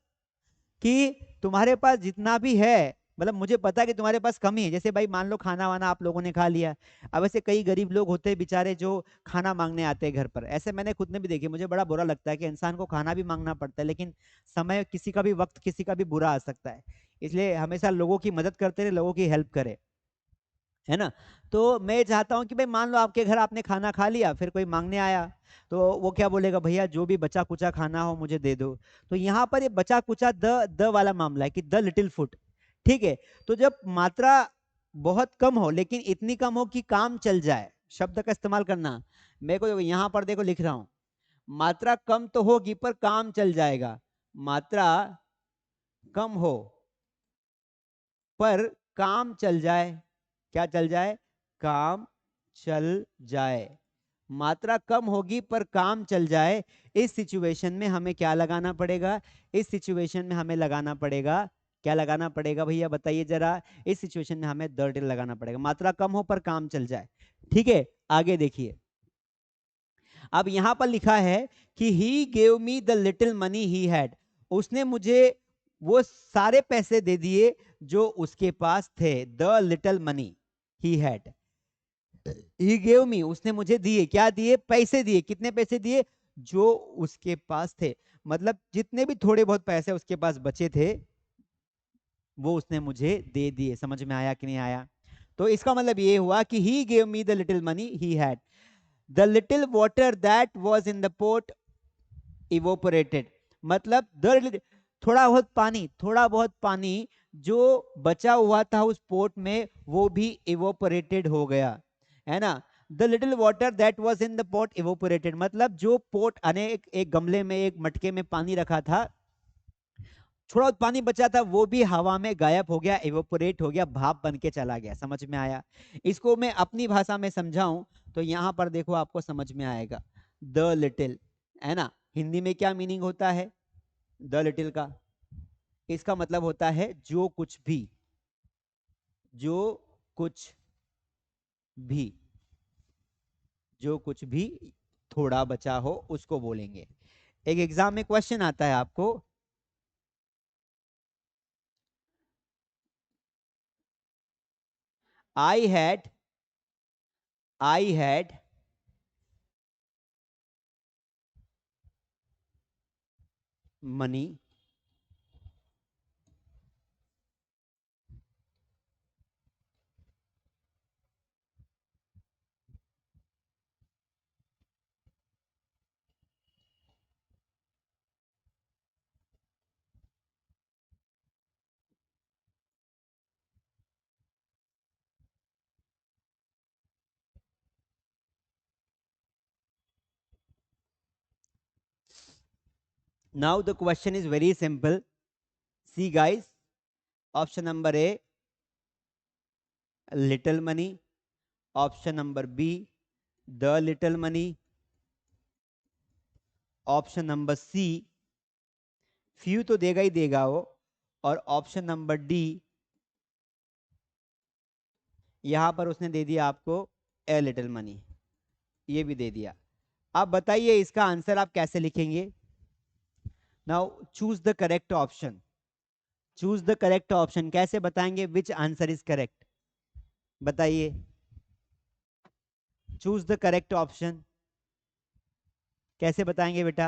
कि तुम्हारे पास जितना भी है, मतलब मुझे पता है कि तुम्हारे पास कमी है। जैसे भाई मान लो खाना वाना आप लोगों ने खा लिया, अब ऐसे कई गरीब लोग होते हैं बेचारे जो खाना मांगने आते हैं घर पर। ऐसे मैंने खुद ने भी देखे, मुझे बड़ा बुरा लगता है कि इंसान को खाना भी मांगना पड़ता है, लेकिन समय किसी का भी, वक्त किसी का भी बुरा आ सकता है। इसलिए हमेशा लोगों की मदद करते रहे, लोगों की हेल्प करे, है ना। तो मैं चाहता हूं कि भाई मान लो आपके घर आपने खाना खा लिया, फिर कोई मांगने आया, तो वो क्या बोलेगा, भैया जो भी बचा कुचा खाना हो मुझे दे दो। तो यहाँ पर ये बचा कुचा द वाला मामला है कि द लिटिल फुट। ठीक है, तो जब मात्रा बहुत कम हो लेकिन इतनी कम हो कि काम चल जाए, शब्द का इस्तेमाल करना। मेरे को यहाँ पर देखो लिख रहा हूं, मात्रा कम तो होगी पर काम चल जाएगा। मात्रा कम हो पर काम चल जाए। क्या चल जाए? काम चल जाए। मात्रा कम होगी पर काम चल जाए। इस सिचुएशन में हमें क्या लगाना पड़ेगा? इस सिचुएशन में हमें लगाना पड़ेगा, क्या लगाना पड़ेगा भैया बताइए जरा। इस सिचुएशन में हमें द लिटिल लगाना पड़ेगा, मात्रा कम हो पर काम चल जाए। ठीक है, आगे देखिए। अब यहां पर लिखा है कि he gave me the little money he had, उसने मुझे वो सारे पैसे दे दिए जो उसके पास थे। The little money he had, he gave मी, उसने मुझे दिए, क्या दिए? पैसे दिए। कितने पैसे दिए? जो उसके पास थे, मतलब जितने भी थोड़े बहुत पैसे उसके पास बचे थे वो उसने मुझे दे दिए। समझ में आया कि नहीं आया? तो इसका मतलब ये हुआ कि he gave me the little money he had, the little water that was in the pot evaporated, मतलब थोड़ा बहुत पानी, थोड़ा बहुत पानी जो बचा हुआ था उस पोट में वो भी इवोपरेटेड हो गया, है ना। The little water that was in the pot evaporated, मतलब जो पोट अनेक एक गमले में, एक मटके में पानी रखा था, थोड़ा पानी बचा था वो भी हवा में गायब हो गया, इवोपरेट हो गया, भाप बन के चला गया। समझ में आया? इसको मैं अपनी भाषा में समझाऊं तो यहां पर देखो आपको समझ में आएगा। द लिटिल, है ना, हिंदी में क्या मीनिंग होता है द लिटिल का? इसका मतलब होता है जो कुछ भी, जो कुछ भी, जो कुछ भी थोड़ा बचा हो उसको बोलेंगे। एक एग्जाम में क्वेश्चन आता है आपको, I had, I had money, Now the question is very simple. See guys, option number A, little money. Option number B, the little money. Option number C, few तो देगा ही देगा वो, और ऑप्शन नंबर डी, यहां पर उसने दे दिया आपको ए लिटिल मनी, ये भी दे दिया। आप बताइए इसका आंसर आप कैसे लिखेंगे? Now choose the correct option. Choose the correct option कैसे बताएंगे? विच आंसर इज करेक्ट, बताइए। चूज द करेक्ट ऑप्शन कैसे बताएंगे बेटा?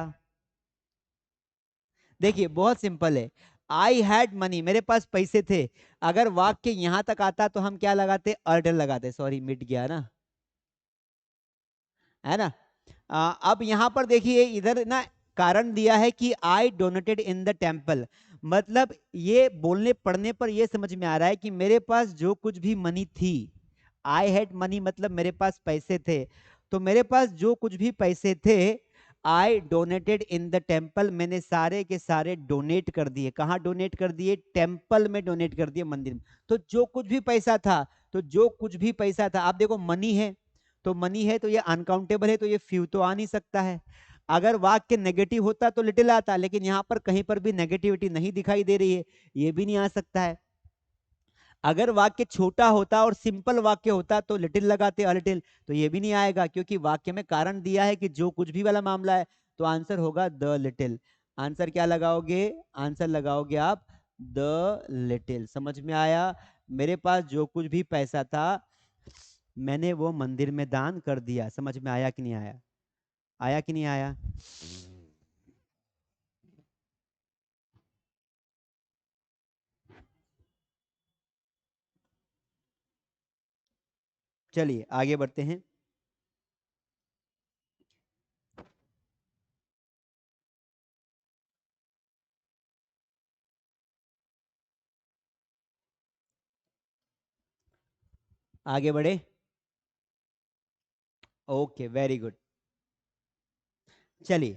देखिए बहुत सिंपल है। आई हैड मनी, मेरे पास पैसे थे। अगर वाक्य यहां तक आता तो हम क्या लगाते? अर्डर लगाते। सॉरी मिट गया ना, है ना। अब यहां पर देखिए इधर ना कारण दिया है कि I donated in the temple, मतलब ये बोलने पढ़ने पर ये समझ में आ रहा है कि मेरे पास जो कुछ भी मनी थी, आई हैड मनी मतलब मेरे पास पैसे थे, तो मेरे पास जो कुछ भी पैसे थे, I donated in the temple, मैंने सारे के सारे डोनेट कर दिए। कहाँ डोनेट कर दिए? टेम्पल में डोनेट कर दिए, मंदिर में। तो जो कुछ भी पैसा था, तो जो कुछ भी पैसा था, आप देखो मनी है, तो मनी है तो ये अनकाउंटेबल है, तो ये फ्यू तो आ नहीं सकता है। अगर वाक्य नेगेटिव होता तो लिटिल आता, लेकिन यहाँ पर कहीं पर भी नेगेटिविटी नहीं दिखाई दे रही है, ये भी नहीं आ सकता है। अगर वाक्य छोटा होता और सिंपल वाक्य होता तो लिटिल लगाते, अलिटिल, तो ये भी नहीं आएगा, क्योंकि वाक्य में कारण दिया है कि जो कुछ भी वाला मामला है, तो आंसर होगा द लिटिल। आंसर क्या लगाओगे? आंसर लगाओगे आप द लिटिल। समझ में आया? मेरे पास जो कुछ भी पैसा था, मैंने वो मंदिर में दान कर दिया। समझ में आया कि नहीं आया? आया कि नहीं आया? चलिए आगे बढ़ते हैं। आगे बढ़े। Okay very good. चलिए,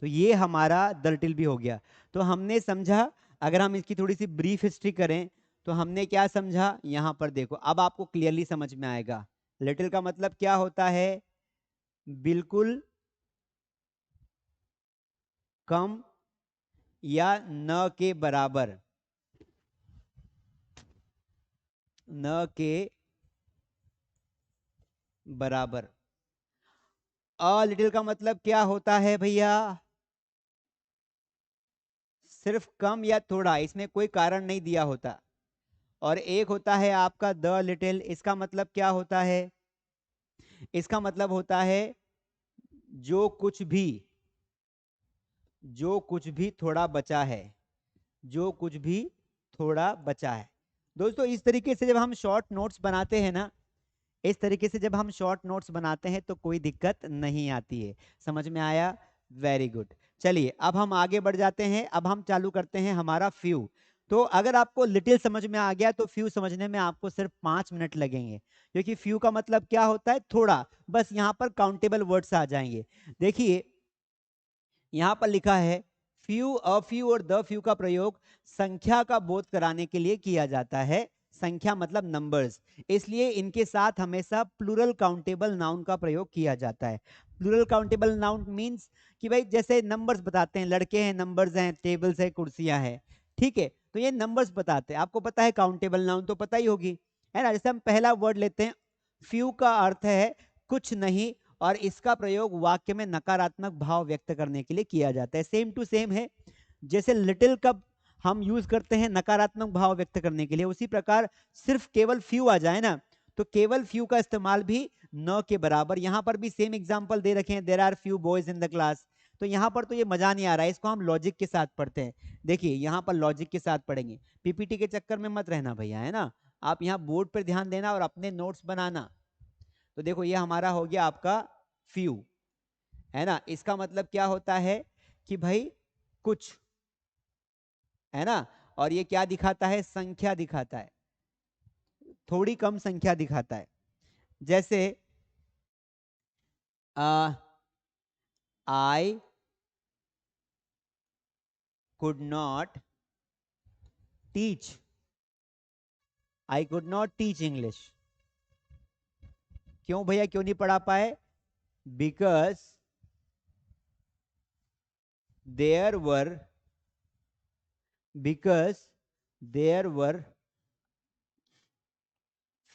तो ये हमारा द लिटिल भी हो गया। तो हमने समझा, अगर हम इसकी थोड़ी सी ब्रीफ हिस्ट्री करें, तो हमने क्या समझा? यहां पर देखो, अब आपको क्लियरली समझ में आएगा। लिटिल का मतलब क्या होता है? बिल्कुल कम या न के बराबर, न के बराबर। अ लिटिल का मतलब क्या होता है भैया? सिर्फ कम या थोड़ा, इसमें कोई कारण नहीं दिया होता। और एक होता है आपका द लिटिल, इसका मतलब क्या होता है? इसका मतलब होता है जो कुछ भी, जो कुछ भी थोड़ा बचा है, जो कुछ भी थोड़ा बचा है। दोस्तों इस तरीके से जब हम शॉर्ट नोट्स बनाते हैं ना, इस तरीके से जब हम शॉर्ट नोट्स बनाते हैं तो कोई दिक्कत नहीं आती है। समझ में आया? Very good. चलिए अब हम आगे बढ़ जाते हैं। अब हम चालू करते हैं हमारा फ्यू। तो अगर आपको लिटिल समझ में आ गया तो फ्यू समझने में आपको सिर्फ 5 मिनट लगेंगे, क्योंकि फ्यू का मतलब क्या होता है? थोड़ा। बस यहाँ पर काउंटेबल वर्ड्स आ जाएंगे। देखिए यहाँ पर लिखा है फ्यू, अ फ्यू और द फ्यू का प्रयोग संख्या का बोध कराने के लिए किया जाता है। संख्या मतलब नंबर्स, इसलिए इनके साथ हमेशा प्लूरल काउंटेबल नाउन का प्रयोग किया जाता है। प्लूरल काउंटेबल नाउन मींस कि भाई जैसे नंबर्स बताते हैं, लड़के हैं नंबर्स हैं, टेबल्स है, कुर्सियां हैं, ठीक है, तो ये नंबर्स बताते हैं। आपको पता है काउंटेबल नाउन तो पता ही होगी, है ना। जैसे हम पहला वर्ड लेते हैं, फ्यू का अर्थ है कुछ नहीं, और इसका प्रयोग वाक्य में नकारात्मक भाव व्यक्त करने के लिए किया जाता है। सेम टू सेम है, जैसे लिटिल कब हम यूज करते हैं नकारात्मक भाव व्यक्त करने के लिए, उसी प्रकार सिर्फ केवल फ्यू आ जाए ना, तो केवल फ्यू का इस्तेमाल भी न के बराबर। यहां पर भी सेम एग्जांपल दे रखे हैं, there are few boys in the class. तो यहां पर तो ये मजा नहीं आ रहा है, इसको हम लॉजिक के साथ पढ़ते हैं। देखिए यहां पर लॉजिक के साथ पढ़ेंगे, पीपीटी के चक्कर में मत रहना भैया, है ना। आप यहाँ बोर्ड पर ध्यान देना और अपने नोट्स बनाना। तो देखो ये हमारा हो गया आपका फ्यू, है ना। इसका मतलब क्या होता है कि भाई कुछ, है ना। और ये क्या दिखाता है? संख्या दिखाता है, थोड़ी कम संख्या दिखाता है। जैसे आई could not teach, I could not teach English. क्यों भैया, क्यों नहीं पढ़ा पाए? Because there were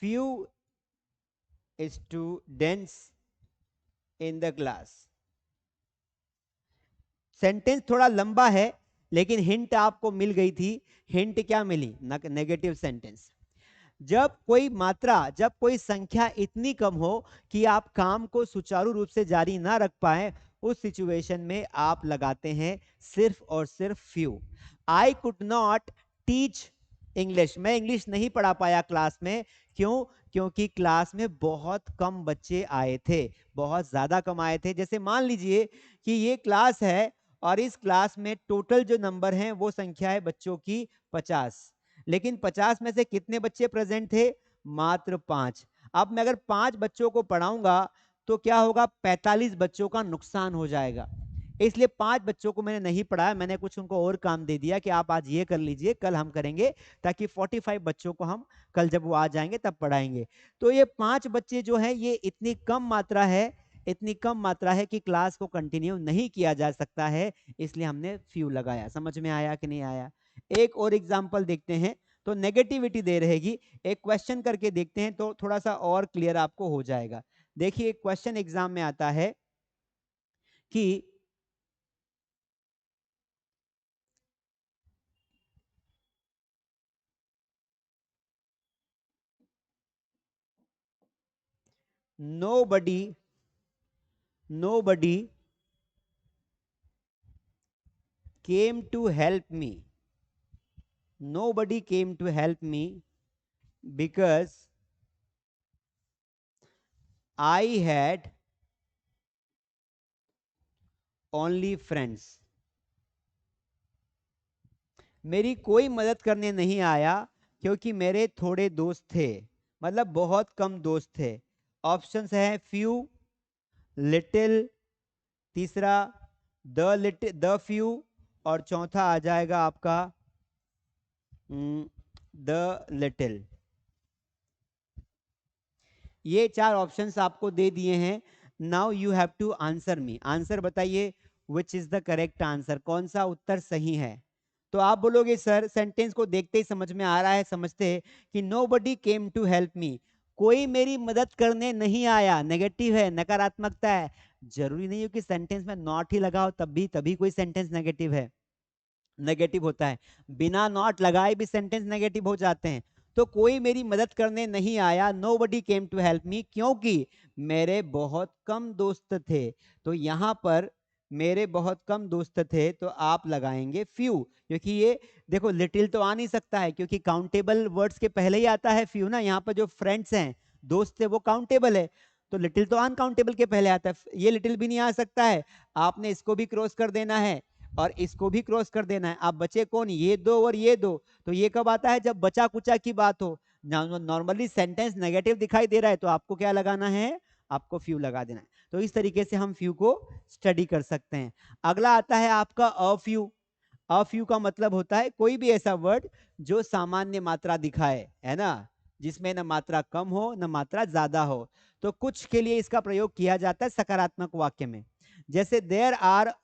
few students in the class. Sentence थोड़ा लंबा है, लेकिन हिंट आपको मिल गई थी. हिंट क्या मिली? Negative sentence. जब कोई संख्या इतनी कम हो कि आप काम को सुचारू रूप से जारी ना रख पाए, उस सिचुएशन में आप लगाते हैं सिर्फ और सिर्फ few. I could not teach English, मैं इंग्लिश नहीं पढ़ा पाया क्लास में. क्यों? क्योंकि क्लास में बहुत कम बच्चे आए थे, बहुत ज्यादा कम आए थे. जैसे मान लीजिए कि ये क्लास है और इस क्लास में टोटल जो नंबर हैं वो संख्या है बच्चों की 50, लेकिन 50 में से कितने बच्चे प्रेजेंट थे? मात्र 5. अब मैं अगर 5 बच्चों को पढ़ाऊंगा तो क्या होगा? 45 बच्चों का नुकसान हो जाएगा. इसलिए 5 बच्चों को मैंने नहीं पढ़ाया, मैंने कुछ उनको और काम दे दिया कि आप आज ये कर लीजिए, कल हम करेंगे, ताकि 45 बच्चों को हम कल जब वो आ जाएंगे तब पढ़ाएंगे. तो ये 5 बच्चे जो हैं, ये इतनी कम मात्रा है कि क्लास को कंटिन्यू नहीं किया जा सकता है, इसलिए हमने फ्यू लगाया. समझ में आया कि नहीं आया? एक और एग्जाम्पल देखते हैं तो नेगेटिविटी दे रहेगी. एक क्वेश्चन करके देखते हैं तो थोड़ा सा और क्लियर आपको हो जाएगा. देखिए, एक क्वेश्चन एग्जाम में आता है कि nobody came to help me. Nobody came to help me because I had only friends. मेरी कोई मदद करने नहीं आया क्योंकि मेरे थोड़े दोस्त थे, मतलब बहुत कम दोस्त थे. ऑप्शंस हैं फ्यू, लिटिल, तीसरा द फ्यू, और चौथा आ जाएगा आपका द लिटिल. ये 4 ऑप्शंस आपको दे दिए हैं. Now you have to answer me. Answer बताइए, which is the correct answer, कौन सा उत्तर सही है? तो आप बोलोगे सर सेंटेंस को देखते ही समझ में आ रहा है, समझते हैं कि nobody came to help me, कोई मेरी मदद करने नहीं आया. नेगेटिव है, नकारात्मकता है. जरूरी नहीं हो कि सेंटेंस में नॉट ही लगाओ तभी कोई सेंटेंस नेगेटिव है. नेगेटिव होता है, बिना नॉट लगाए भी सेंटेंस नेगेटिव हो जाते हैं. तो कोई मेरी मदद करने नहीं आया, nobody came to help me, क्योंकि मेरे बहुत कम दोस्त थे. तो यहाँ पर मेरे बहुत कम दोस्त थे तो आप लगाएंगे फ्यू, क्योंकि ये देखो लिटिल तो आ नहीं सकता है क्योंकि काउंटेबल वर्ड्स के पहले ही आता है फ्यू ना. यहाँ पर जो फ्रेंड्स हैं, दोस्त थे, वो काउंटेबल है, तो लिटिल तो अनकाउंटेबल के पहले आता है. ये लिटिल भी नहीं आ सकता है, आपने इसको भी क्रॉस कर देना है और इसको भी क्रॉस कर देना है. आप बचे कौन? ये दो और ये दो. तो ये कब आता है? जब बचा कुचा की बात हो. नॉर्मली सेंटेंस नेगेटिव दिखाई दे रहा है तो आपको क्या लगाना है? आपको फ्यू लगा देना है. तो इस तरीके से हम फ्यू को स्टडी कर सकते हैं. अगला आता है आपका अफ्यू. अफ्यू का मतलब होता है कोई भी ऐसा वर्ड जो सामान्य मात्रा दिखाए, है ना, जिसमें न मात्रा कम हो न मात्रा ज्यादा हो. तो कुछ के लिए इसका प्रयोग किया जाता है सकारात्मक वाक्य में. जैसे there are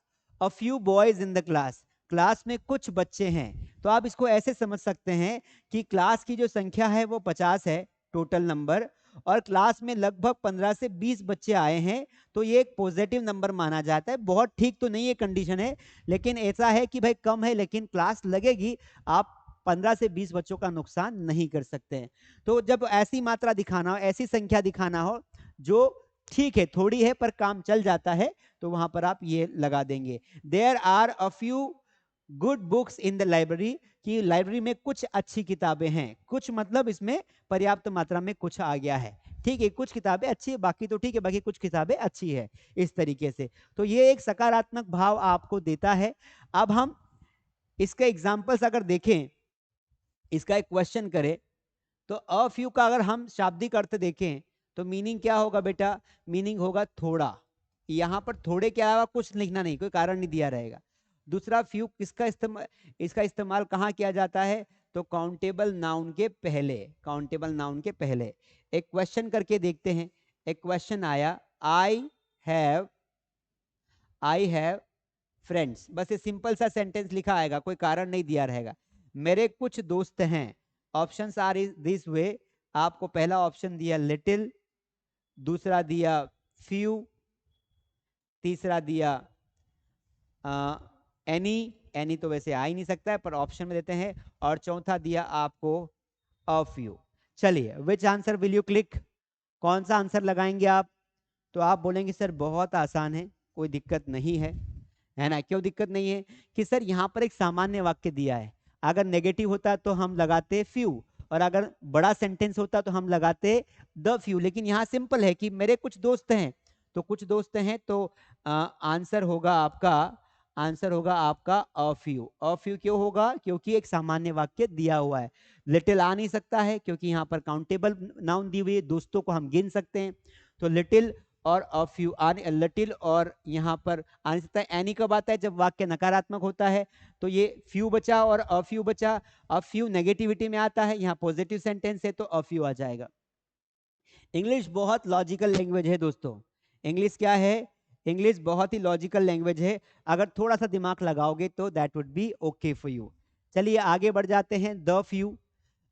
a few boys in the class, class में कुछ बच्चे हैं. तो आप इसको ऐसे समझ सकते हैं कि क्लास की जो संख्या है वो 50 है टोटल नंबर, और क्लास में लगभग 15 से 20 बच्चे आए हैं, तो ये एक पॉजिटिव नंबर माना जाता है. बहुत ठीक तो नहीं है कंडीशन है, लेकिन ऐसा है कि भाई कम है लेकिन क्लास लगेगी, आप 15 से 20 बच्चों का नुकसान नहीं कर सकते हैं. तो जब ऐसी मात्रा दिखाना हो, ऐसी संख्या दिखाना हो जो ठीक है, थोड़ी है पर काम चल जाता है, तो वहां पर आप ये लगा देंगे. There are a few good books in the library, कि लाइब्रेरी में कुछ अच्छी किताबें हैं. कुछ मतलब इसमें पर्याप्त मात्रा में कुछ आ गया है. ठीक है, कुछ किताबें अच्छी है, बाकी तो ठीक है, बाकी कुछ किताबें अच्छी है, इस तरीके से. तो ये एक सकारात्मक भाव आपको देता है. अब हम इसके एग्जाम्पल्स अगर देखें, इसका एक क्वेश्चन करें, तो अ फ्यू का अगर हम शाब्दिक अर्थ देखें तो मीनिंग क्या होगा बेटा? मीनिंग होगा थोड़ा. यहां पर थोड़े के अलावा कुछ लिखना नहीं, कोई कारण नहीं दिया रहेगा. दूसरा फ्यू किसका इस्तेमाल, इसका इस्तेमाल कहाँ किया जाता है, तो काउंटेबल नाउन के पहले, काउंटेबल नाउन के पहले। एक क्वेश्चन करके देखते हैं। एक क्वेश्चन आया, आई हैव फ्रेंड्स, बस ये सिंपल सा सेंटेंस लिखा आएगा, कोई कारण नहीं दिया रहेगा। मेरे कुछ दोस्त हैं, ऑप्शंस आर दिस वे। आपको पहला ऑप्शन दिया लिटिल, दूसरा दिया फ्यू, तीसरा दिया एनी, एनी तो वैसे आ ही नहीं सकता है पर ऑप्शन में देते हैं, और चौथा दिया आपको अ फ्यू। चलिए, विच आंसर विल यू क्लिक, कौन सा आंसर लगाएंगे आप, तो आप बोलेंगे सर बहुत आसान है, कोई दिक्कत नहीं है ना। क्यों दिक्कत नहीं है, कि सर यहाँ पर एक सामान्य वाक्य दिया है, अगर नेगेटिव होता तो हम लगाते फ्यू, और अगर बड़ा सेंटेंस होता तो हम लगाते द फ्यू, लेकिन यहाँ सिंपल है कि मेरे कुछ दोस्त हैं, तो कुछ दोस्त हैं तो आंसर होगा आपका, आंसर होगा आपका अ फ्यू। अ फ्यू क्यों होगा, क्योंकि एक सामान्य वाक्य दिया हुआ है। लिटिल आ नहीं सकता है क्योंकि यहाँ पर काउंटेबल नाउन दी हुई है, दोस्तों को हम गिन सकते हैं, तो लिटिल और अ फ्यू आने, लिटिल और यहाँ पर आ नहीं सकता है। एनी कब आता है, जब वाक्य नकारात्मक होता है, तो ये फ्यू बचा और अ फ्यू बचा। अ फ्यू नेगेटिविटी में आता है, यहाँ पॉजिटिव सेंटेंस है तो अ फ्यू आ जाएगा। इंग्लिश बहुत लॉजिकल लैंग्वेज है दोस्तों, इंग्लिश क्या है, इंग्लिश बहुत ही लॉजिकल लैंग्वेज है, अगर थोड़ा सा दिमाग लगाओगे तो that would be okay for you. चलिए आगे बढ़ जाते हैं। द फ्यू,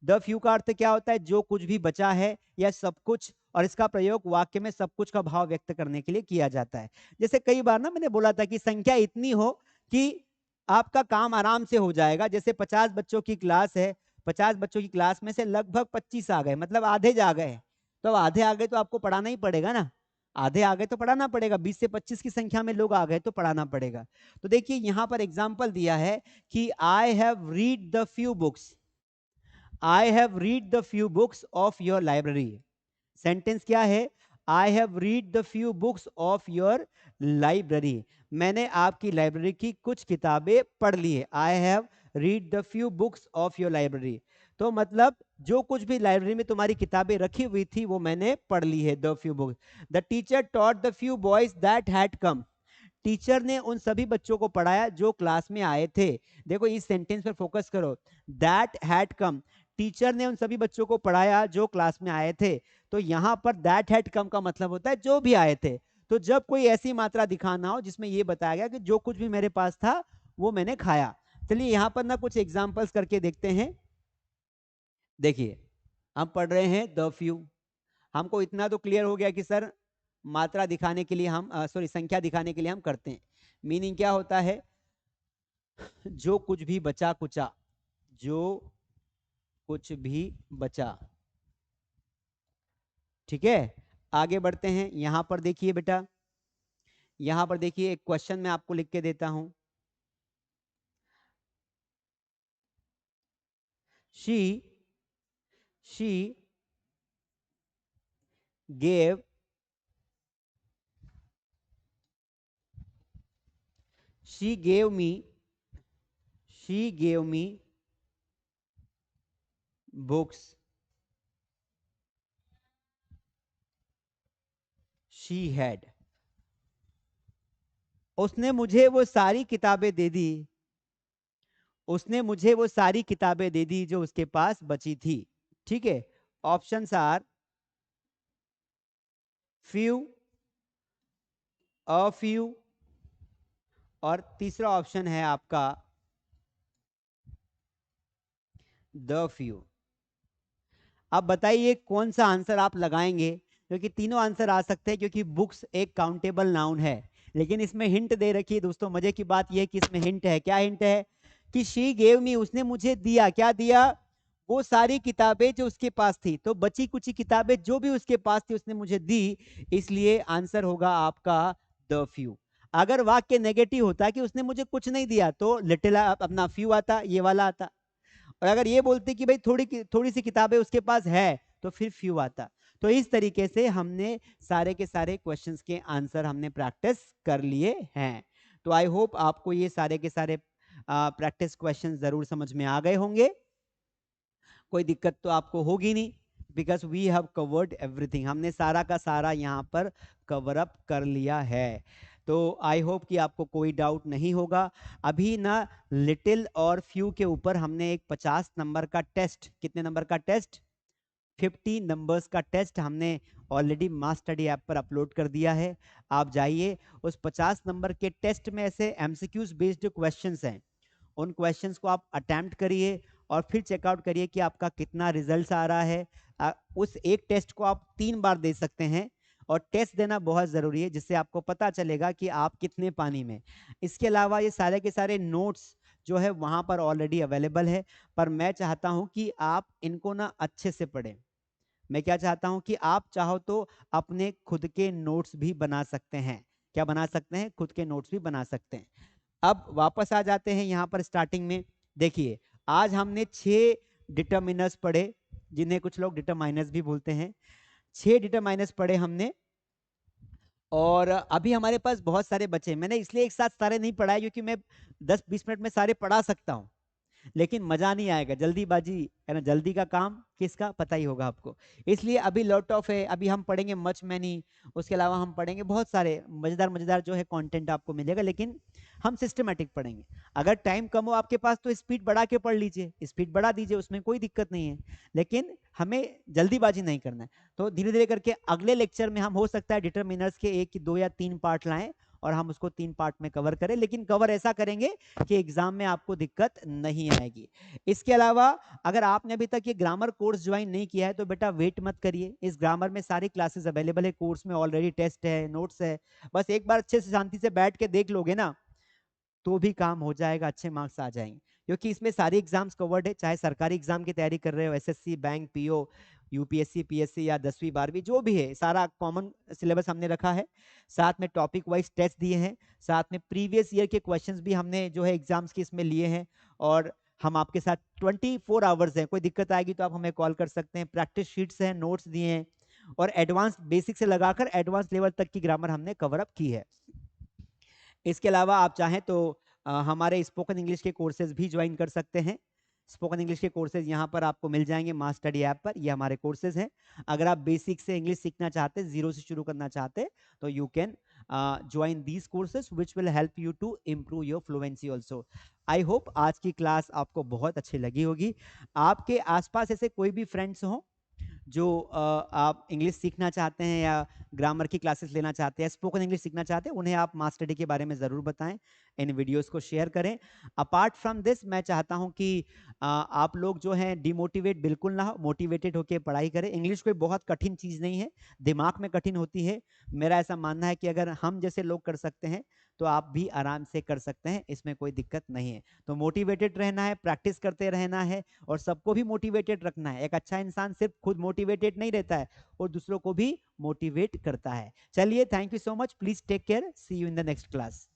द फ्यू का अर्थ क्या होता है, जो कुछ भी बचा है या सब कुछ, और इसका प्रयोग वाक्य में सब कुछ का भाव व्यक्त करने के लिए किया जाता है। जैसे कई बार ना मैंने बोला था कि संख्या इतनी हो कि आपका काम आराम से हो जाएगा, जैसे 50 बच्चों की क्लास है, 50 बच्चों की क्लास में से लगभग 25 आ गए, मतलब आधे जा गए, तो अब आधे आ गए तो आपको पढ़ाना ही पड़ेगा ना, आधे आ गए तो पढ़ाना पड़ेगा, 20 से 25 की संख्या में लोग आ गए तो पढ़ाना पड़ेगा। तो देखिए यहां पर एग्जाम्पल दिया है कि I have read the few books, I have read the few books of your library. Sentence क्या है, I have read the few books of your library, मैंने आपकी लाइब्रेरी की कुछ किताबें पढ़ ली है। I have read the few books of your library, तो मतलब जो कुछ भी लाइब्रेरी में तुम्हारी किताबें रखी हुई थी वो मैंने पढ़ ली है, the few books. The teacher taught the few boys that had come, teacher ने उन सभी बच्चों को पढ़ाया जो क्लास में आए थे। देखो इस सेंटेंस पर फोकस करो, दैट हैड कम, टीचर ने उन सभी बच्चों को पढ़ाया जो क्लास में आए थे, तो यहां पर दैट हैड कम का मतलब होता है जो भी आए थे। तो जब कोई ऐसी मात्रा दिखाना हो जिसमें यह बताया गया कि जो कुछ भी मेरे पास था वो मैंने खाया। चलिए यहां पर ना कुछ एग्जांपल्स करके देखते हैं। देखिए हम पढ़ रहे हैं द फ्यू, हमको इतना तो क्लियर हो गया कि सर मात्रा दिखाने के लिए हम सॉरी संख्या दिखाने के लिए हम करते हैं। मीनिंग क्या होता है, जो कुछ भी बचा कुचा, जो कुछ भी बचा, ठीक है। आगे बढ़ते हैं, यहां पर देखिए बेटा, यहां पर देखिए एक क्वेश्चन मैं आपको लिख के देता हूं। She she gave she gave me she gave me books she had, उसने मुझे वो सारी किताबें दे दी, उसने मुझे वो सारी किताबें दे दी जो उसके पास बची थी। ठीक है, options are few, a few, और तीसरा ऑप्शन है आपका द फ्यू। अब बताइए कौन सा आंसर आप लगाएंगे, क्योंकि तीनों आंसर आ सकते हैं, क्योंकि बुक्स एक काउंटेबल नाउन है, लेकिन इसमें हिंट दे रखी है दोस्तों। मजे की बात यह है कि इसमें हिंट है, क्या हिंट है, कि शी गेव मी, उसने मुझे दिया, क्या दिया, वो सारी किताबें जो उसके पास थी, तो बची कुछ किताबें जो भी उसके पास थी उसने मुझे दी, इसलिए आंसर होगा आपका द फ्यू। अगर वाक्य नेगेटिव होता कि उसने मुझे कुछ नहीं दिया तो लिटिल अपना फ्यू आता, ये वाला आता, और अगर ये बोलते कि भाई थोड़ी सी किताबें उसके पास है तो फिर फ्यू आता। तो इस तरीके से हमने सारे के सारे क्वेश्चंस के आंसर हमने प्रैक्टिस कर लिए हैं। तो आई होप आपको ये सारे के सारे प्रैक्टिस क्वेश्चन जरूर समझ में आ गए होंगे, कोई दिक्कत तो आपको होगी नहीं, because we have covered everything, हमने सारा का सारा यहाँ पर कवर अप कर लिया है। तो आई होप कि आपको कोई डाउट नहीं होगा। अभी ना लिटिल और फ्यू के ऊपर हमने एक 50 नंबर का टेस्ट, कितने नंबर का टेस्ट, 50 नंबर्स का टेस्ट हमने ऑलरेडी मास स्टडी ऐप पर अपलोड कर दिया है। आप जाइए, उस 50 नंबर के टेस्ट में ऐसे एमसीक्यूज बेस्ड क्वेश्चंस हैं, उन क्वेश्चंस को आप अटेम्प्ट करिए और फिर चेकआउट करिए कि आपका कितना रिजल्ट आ रहा है। उस एक टेस्ट को आप 3 बार दे सकते हैं, और टेस्ट देना बहुत ज़रूरी है, जिससे आपको पता चलेगा कि आप कितने पानी में। इसके अलावा ये सारे के सारे नोट्स जो है वहाँ पर ऑलरेडी अवेलेबल है, पर मैं चाहता हूँ कि आप इनको ना अच्छे से पढ़ें। मैं क्या चाहता हूं कि आप चाहो तो अपने खुद के नोट्स भी बना सकते हैं। क्या बना सकते हैं? खुद के नोट्स भी बना सकते हैं। अब वापस आ जाते हैं यहाँ पर स्टार्टिंग में। देखिए, आज हमने 6 डिटरमिनर्स पढ़े, जिन्हें कुछ लोग डिटरमाइनर्स भी बोलते हैं। 6 डिटरमाइनर्स पढ़े हमने, और अभी हमारे पास बहुत सारे बचे। मैंने इसलिए एक साथ सारे नहीं पढ़ाए क्योंकि मैं 10-20 मिनट में सारे पढ़ा सकता हूँ, लेकिन मजा नहीं आएगा, जल्दीबाजी है ना, जल्दी का काम किसका पता ही होगा आपको। इसलिए अभी लॉट ऑफ है, अभी हम पढ़ेंगे मच मैनी, उसके अलावा हम पढ़ेंगे बहुत सारे मजेदार मजेदार जो है कंटेंट आपको मिलेगा, लेकिन हम सिस्टमेटिक पढ़ेंगे। अगर टाइम कम हो आपके पास तो स्पीड बढ़ा के पढ़ लीजिए, स्पीड बढ़ा दीजिए, उसमें कोई दिक्कत नहीं है, लेकिन हमें जल्दीबाजी नहीं करना है। तो धीरे धीरे करके अगले लेक्चर में हम हो सकता है डिटरमिनर्स के 1 2 या 3 पार्ट लाएं, और हम उसको 3 पार्ट में कवर करें, लेकिन कवर ऐसा करेंगे कि एग्जाम में आपको दिक्कत नहीं आएगी। इसके अलावा अगर आपने अभी तक ये ग्रामर कोर्स ज्वाइन नहीं किया है तो बेटा वेट मत करिए, इस ग्रामर में सारी क्लासेस अवेलेबल है, कोर्स में ऑलरेडी टेस्ट है, नोट्स है। बस एक बार अच्छे से शांति से बैठ के देख लोगे ना, तो भी काम हो जाएगा, अच्छे मार्क्स आ जाएंगे, क्योंकि इसमें सारी एग्जाम्स कवर्ड है। चाहे सरकारी एग्जाम की तैयारी कर रहे हो, SSC, bank, PO, UPSC, PSC, या 10वीं 12वीं जो भी है, सारा कॉमन सिलेबस हमने रखा है। साथ में टॉपिक वाइज टेस्ट दिए हैं, साथ में प्रीवियस ईयर के क्वेश्चंस भी हमने जो है एग्जाम्स के इसमें लिए हैं, और हम आपके साथ 24 आवर्स हैं। कोई दिक्कत आएगी तो आप हमें कॉल कर सकते हैं। प्रैक्टिस शीट्स हैं, नोट्स दिए हैं, और एडवांस बेसिक से लगाकर एडवांस लेवल तक की ग्रामर हमने कवर अप की है। इसके अलावा आप चाहें तो हमारे स्पोकन इंग्लिश के कोर्सेज भी ज्वाइन कर सकते हैं। स्पोकन इंग्लिश के कोर्सेज यहाँ पर आपको मिल जाएंगे मास स्टडी ऐप पर, ये हमारे कोर्सेज हैं। अगर आप बेसिक से इंग्लिश सीखना चाहते हैं, जीरो से शुरू करना चाहते हैं, तो you can join these courses which will help you to improve your fluency also. I hope आज की क्लास आपको बहुत अच्छी लगी होगी। आपके आसपास ऐसे कोई भी फ्रेंड्स हों जो आप इंग्लिश सीखना चाहते हैं, या ग्रामर की क्लासेस लेना चाहते हैं, स्पोकन इंग्लिश सीखना चाहते हैं, उन्हें आप मास स्टडी के बारे में ज़रूर बताएं, इन वीडियोस को शेयर करें। अपार्ट फ्रॉम दिस मैं चाहता हूं कि आप लोग जो हैं डिमोटिवेट बिल्कुल ना हो, मोटिवेटेड होकर पढ़ाई करें। इंग्लिश कोई बहुत कठिन चीज़ नहीं है, दिमाग में कठिन होती है। मेरा ऐसा मानना है कि अगर हम जैसे लोग कर सकते हैं तो आप भी आराम से कर सकते हैं, इसमें कोई दिक्कत नहीं है। तो मोटिवेटेड रहना है, प्रैक्टिस करते रहना है, और सबको भी मोटिवेटेड रखना है। एक अच्छा इंसान सिर्फ खुद मोटिवेटेड नहीं रहता है, और दूसरों को भी मोटिवेट करता है। चलिए, thank you so much, please take care, see you in the next class.